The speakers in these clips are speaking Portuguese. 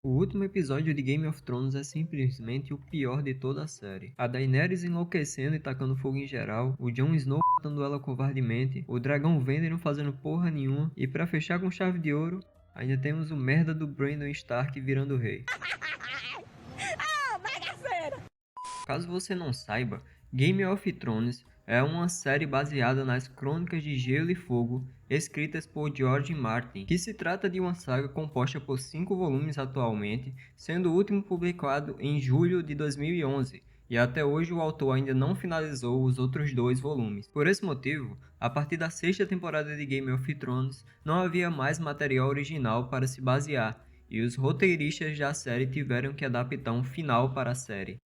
O último episódio de Game of Thrones é simplesmente o pior de toda a série. A Daenerys enlouquecendo e tacando fogo em geral, o Jon Snow matando ela covardemente, o dragão vendo e não fazendo porra nenhuma, e pra fechar com chave de ouro, ainda temos o merda do Brandon Stark virando rei. Caso você não saiba, Game of Thrones é uma série baseada nas Crônicas de Gelo e Fogo, escritas por George Martin, que se trata de uma saga composta por 5 volumes atualmente, sendo o último publicado em julho de 2011, e até hoje o autor ainda não finalizou os outros 2 volumes. Por esse motivo, a partir da 6ª temporada de Game of Thrones, não havia mais material original para se basear, e os roteiristas da série tiveram que adaptar um final para a série.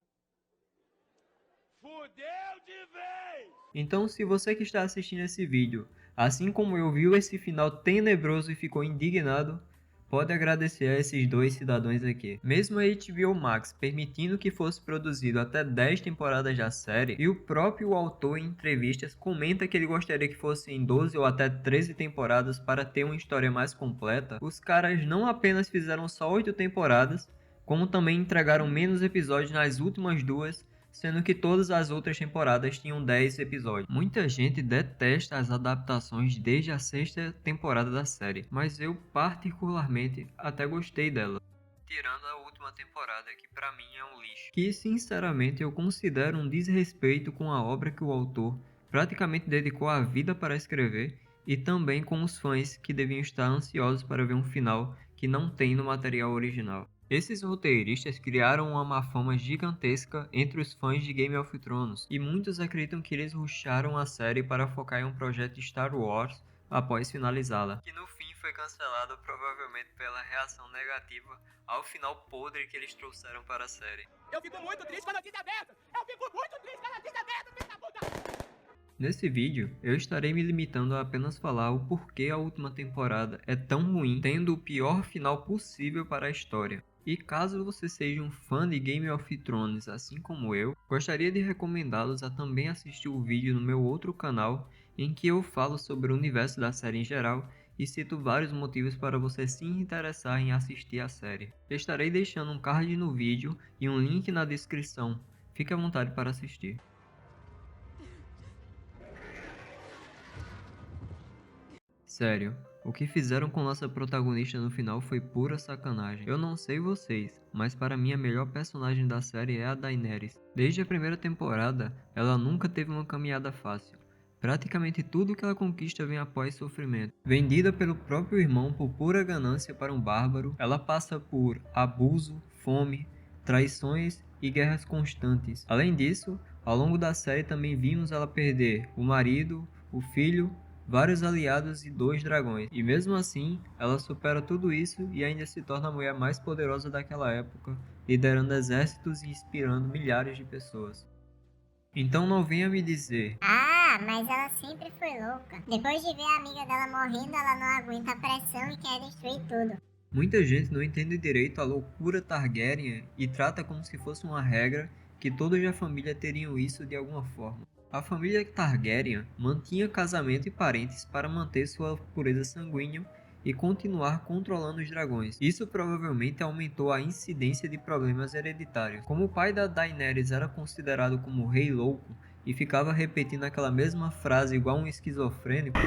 Fudeu de vez! Então, se você que está assistindo esse vídeo, assim como eu, viu esse final tenebroso e ficou indignado, pode agradecer a esses 2 cidadãos aqui. Mesmo a HBO Max permitindo que fosse produzido até 10 temporadas da série, e o próprio autor em entrevistas comenta que ele gostaria que fossem 12 ou até 13 temporadas para ter uma história mais completa, os caras não apenas fizeram só 8 temporadas, como também entregaram menos episódios nas últimas 2, sendo que todas as outras temporadas tinham 10 episódios. Muita gente detesta as adaptações desde a 6ª temporada da série, mas eu particularmente até gostei dela. Tirando a última temporada, que pra mim é um lixo. Que sinceramente eu considero um desrespeito com a obra que o autor praticamente dedicou a vida para escrever, e também com os fãs que deviam estar ansiosos para ver um final que não tem no material original. Esses roteiristas criaram uma má fama gigantesca entre os fãs de Game of Thrones, e muitos acreditam que eles rusharam a série para focar em um projeto Star Wars após finalizá-la, que no fim foi cancelado provavelmente pela reação negativa ao final podre que eles trouxeram para a série. Eu fico muito triste com a notícia dessa! Eu fico muito triste com a notícia dessa, filho da puta! Nesse vídeo, eu estarei me limitando a apenas falar o porquê a última temporada é tão ruim, tendo o pior final possível para a história. E caso você seja um fã de Game of Thrones assim como eu, gostaria de recomendá-los a também assistir o vídeo no meu outro canal, em que eu falo sobre o universo da série em geral e cito vários motivos para você se interessar em assistir a série. Estarei deixando um card no vídeo e um link na descrição, fique à vontade para assistir. Sério, o que fizeram com nossa protagonista no final foi pura sacanagem. Eu não sei vocês, mas para mim a melhor personagem da série é a Daenerys. Desde a primeira temporada, ela nunca teve uma caminhada fácil. Praticamente tudo que ela conquista vem após sofrimento. Vendida pelo próprio irmão por pura ganância para um bárbaro, ela passa por abuso, fome, traições e guerras constantes. Além disso, ao longo da série também vimos ela perder o marido, o filho, vários aliados e 2 dragões, e mesmo assim, ela supera tudo isso e ainda se torna a mulher mais poderosa daquela época, liderando exércitos e inspirando milhares de pessoas. Então não venha me dizer: Ah, mas ela sempre foi louca. Depois de ver a amiga dela morrendo, ela não aguenta a pressão e quer destruir tudo. muita gente não entende direito a loucura Targaryen e trata como se fosse uma regra que todos da família teriam isso de alguma forma. A família Targaryen mantinha casamento e parentes para manter sua pureza sanguínea e continuar controlando os dragões. Isso provavelmente aumentou a incidência de problemas hereditários. Como o pai da Daenerys era considerado como o rei louco e ficava repetindo aquela mesma frase igual um esquizofrênico,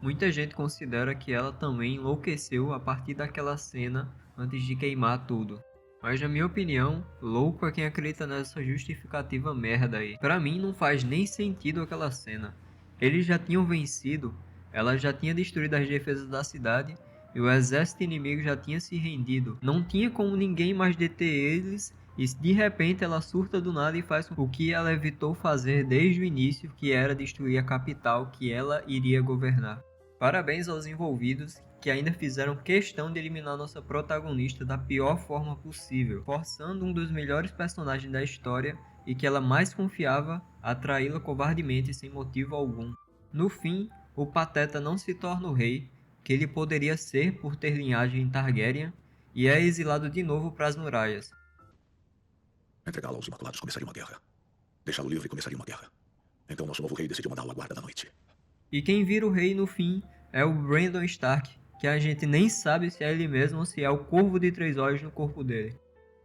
muita gente considera que ela também enlouqueceu a partir daquela cena antes de queimar tudo. Mas na minha opinião, louco é quem acredita nessa justificativa merda aí. Pra mim não faz nem sentido aquela cena. Eles já tinham vencido, ela já tinha destruído as defesas da cidade e o exército inimigo já tinha se rendido. Não tinha como ninguém mais deter eles, e de repente ela surta do nada e faz o que ela evitou fazer desde o início, que era destruir a capital que ela iria governar. Parabéns aos envolvidos, que ainda fizeram questão de eliminar nossa protagonista da pior forma possível, forçando um dos melhores personagens da história e que ela mais confiava a traí-la covardemente sem motivo algum. No fim, o Pateta não se torna o rei que ele poderia ser por ter linhagem Targaryen e é exilado de novo para as muralhas. Entregá-lo aos Imaculados começaria uma guerra. Deixá-lo livre começaria uma guerra. Então nosso novo rei decidiu mandá-lo à guarda da noite. E quem vira o rei no fim é o Brandon Stark, que a gente nem sabe se é ele mesmo ou se é o Corvo de 3 olhos no corpo dele.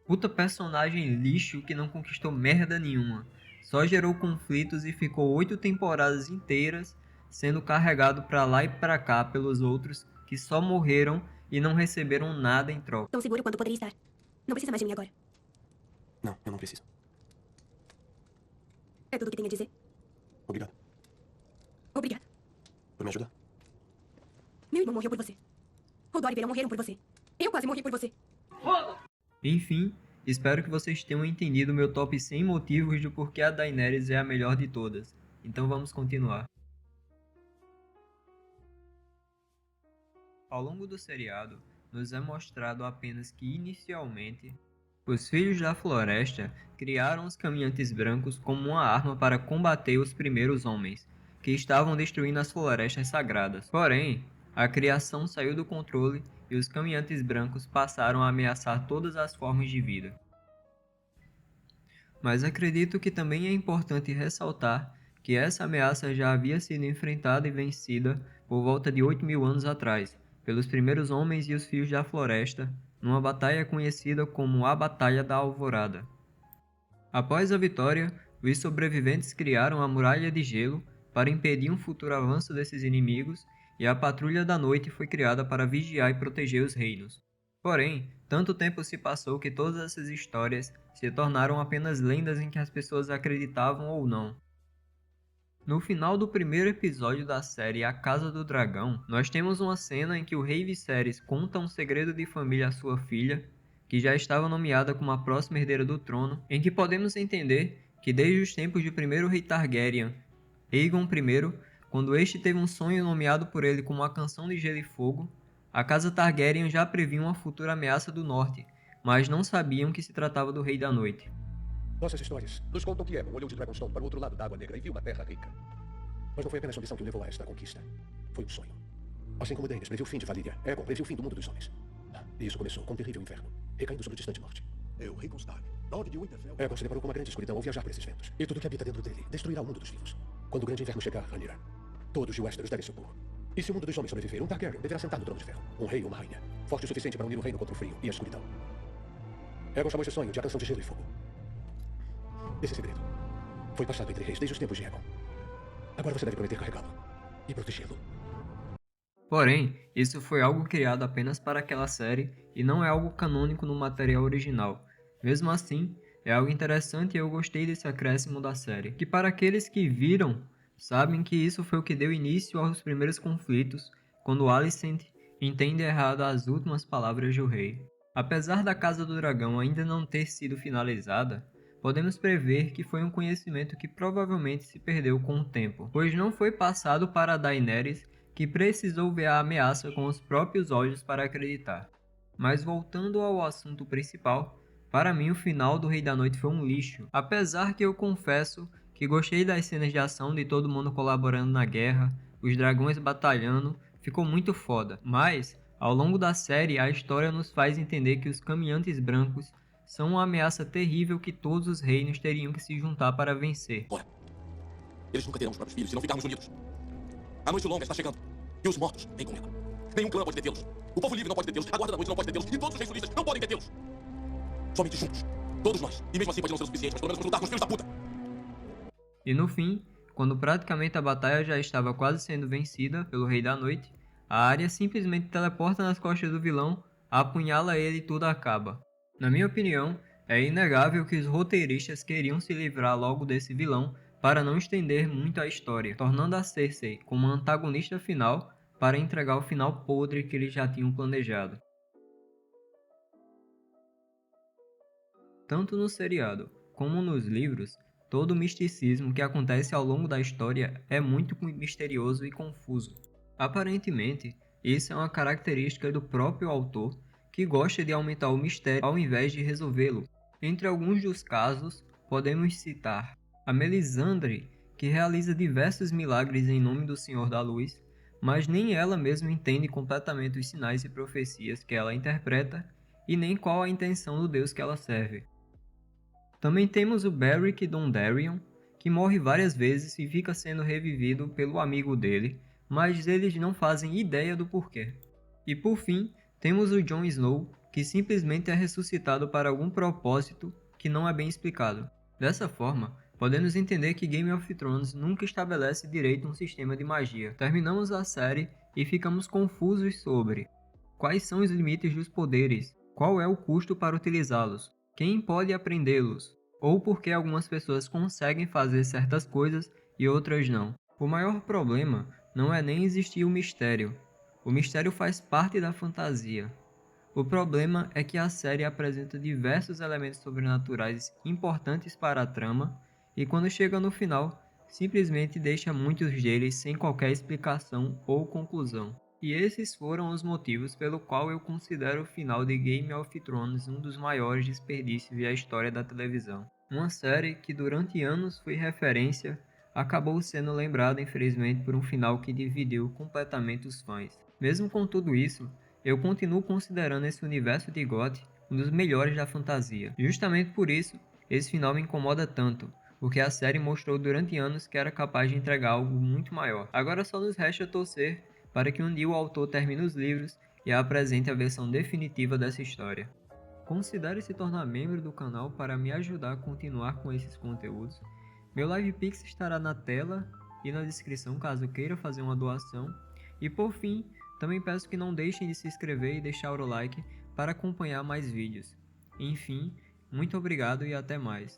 Puta personagem lixo que não conquistou merda nenhuma. Só gerou conflitos e ficou 8 temporadas inteiras sendo carregado pra lá e pra cá pelos outros que só morreram e não receberam nada em troca. Tão seguro quanto poderia estar. Não precisa mais de mim agora. Não, eu não preciso. É tudo o que tem a dizer? Obrigado Obrigada. por me ajudar. Meu irmão morreu por você. Rodor e Verão morreram por você. Eu quase morri por você. Enfim, espero que vocês tenham entendido meu top 100 motivos do porquê a Daenerys é a melhor de todas. Então vamos continuar. Ao longo do seriado, nos é mostrado apenas que inicialmente, os Filhos da Floresta criaram os Caminhantes Brancos como uma arma para combater os primeiros homens, que estavam destruindo as florestas sagradas. Porém, a criação saiu do controle e os Caminhantes Brancos passaram a ameaçar todas as formas de vida. Mas acredito que também é importante ressaltar que essa ameaça já havia sido enfrentada e vencida por volta de 8.000 anos atrás, pelos primeiros homens e os Filhos da Floresta, numa batalha conhecida como a Batalha da Alvorada. Após a vitória, os sobreviventes criaram a Muralha de Gelo para impedir um futuro avanço desses inimigos, e a Patrulha da Noite foi criada para vigiar e proteger os reinos. Porém, tanto tempo se passou que todas essas histórias se tornaram apenas lendas em que as pessoas acreditavam ou não. No final do primeiro episódio da série A Casa do Dragão, nós temos uma cena em que o rei Viserys conta um segredo de família à sua filha, que já estava nomeada como a próxima herdeira do trono, em que podemos entender que desde os tempos do primeiro rei Targaryen, Aegon I, quando este teve um sonho nomeado por ele como a Canção de Gelo e Fogo, a casa Targaryen já previa uma futura ameaça do norte, mas não sabiam que se tratava do Rei da Noite. Nossas histórias nos contam que Aegon olhou de Dragonstone para o outro lado da Água Negra e viu uma terra rica. Mas não foi apenas a ambição que o levou a esta conquista. Foi um sonho. Assim como Daenerys previu o fim de Valyria, Aegon previu o fim do mundo dos homens. E isso começou com um terrível inverno, recaindo sobre o distante norte. Eu, Rickon Stark, Lorde de Winterfell. Aegon se deparou com uma grande escuridão ao viajar por esses ventos. E tudo que habita dentro dele destruirá o mundo dos vivos. Quando o grande inverno chegar, Rhaenyra, todos os Westeros devem se opor. E se o mundo dos homens sobreviver, um Targaryen deverá sentar no trono de ferro. Um rei ou uma rainha, forte o suficiente para unir o reino contra o frio e a escuridão. Aegon chamou esse sonho de a Canção de Gelo e Fogo. Esse segredo foi passado entre reis desde os tempos de Aegon. Agora você deve prometer carregá-lo e protegê-lo. Porém, isso foi algo criado apenas para aquela série e não é algo canônico no material original. Mesmo assim, é algo interessante e eu gostei desse acréscimo da série, que para aqueles que viram, sabem que isso foi o que deu início aos primeiros conflitos, quando Alicent entende errado as últimas palavras do rei. Apesar da Casa do Dragão ainda não ter sido finalizada, podemos prever que foi um conhecimento que provavelmente se perdeu com o tempo, pois não foi passado para Daenerys, que precisou ver a ameaça com os próprios olhos para acreditar. Mas voltando ao assunto principal, para mim o final do Rei da Noite foi um lixo, apesar que eu confesso que gostei das cenas de ação de todo mundo colaborando na guerra, os dragões batalhando, ficou muito foda. Mas, ao longo da série, a história nos faz entender que os Caminhantes Brancos são uma ameaça terrível que todos os reinos teriam que se juntar para vencer. Ora, eles nunca terão os próprios filhos se não ficarmos unidos. A noite longa está chegando. E os mortos vêm com ela. Nenhum clã pode detê-los. O povo livre não pode detê-los. A guarda da noite não pode detê-los. E todos os reis sulistas não podem detê-los. Somente juntos. Todos nós. E mesmo assim pode não ser o suficiente, mas pelo menos vamos lutar com os filhos da puta. E no fim, quando praticamente a batalha já estava quase sendo vencida pelo Rei da Noite, a Arya simplesmente teleporta nas costas do vilão, apunhala ele e tudo acaba. Na minha opinião, é inegável que os roteiristas queriam se livrar logo desse vilão para não estender muito a história, tornando a Cersei como a antagonista final para entregar o final podre que eles já tinham planejado. Tanto no seriado como nos livros, todo o misticismo que acontece ao longo da história é muito misterioso e confuso. Aparentemente, isso é uma característica do próprio autor, que gosta de aumentar o mistério ao invés de resolvê-lo. Entre alguns dos casos, podemos citar a Melisandre, que realiza diversos milagres em nome do Senhor da Luz, mas nem ela mesma entende completamente os sinais e profecias que ela interpreta, e nem qual a intenção do Deus que ela serve. Também temos o Beric Dondarrion, que morre várias vezes e fica sendo revivido pelo amigo dele, mas eles não fazem ideia do porquê. E por fim, temos o Jon Snow, que simplesmente é ressuscitado para algum propósito que não é bem explicado. Dessa forma, podemos entender que Game of Thrones nunca estabelece direito um sistema de magia. Terminamos a série e ficamos confusos sobre quais são os limites dos poderes, qual é o custo para utilizá-los, quem pode aprendê-los, ou por que algumas pessoas conseguem fazer certas coisas e outras não. O maior problema não é nem existir o mistério. O mistério faz parte da fantasia. O problema é que a série apresenta diversos elementos sobrenaturais importantes para a trama e quando chega no final, simplesmente deixa muitos deles sem qualquer explicação ou conclusão. E esses foram os motivos pelo qual eu considero o final de Game of Thrones um dos maiores desperdícios da história da televisão. Uma série que durante anos foi referência, acabou sendo lembrada infelizmente por um final que dividiu completamente os fãs. Mesmo com tudo isso, eu continuo considerando esse universo de GOT um dos melhores da fantasia. Justamente por isso, esse final me incomoda tanto, porque a série mostrou durante anos que era capaz de entregar algo muito maior. Agora só nos resta torcer para que um dia o autor termine os livros e apresente a versão definitiva dessa história. Considere se tornar membro do canal para me ajudar a continuar com esses conteúdos. Meu LivePix estará na tela e na descrição caso queira fazer uma doação. E por fim, também peço que não deixem de se inscrever e deixar o like para acompanhar mais vídeos. Enfim, muito obrigado e até mais.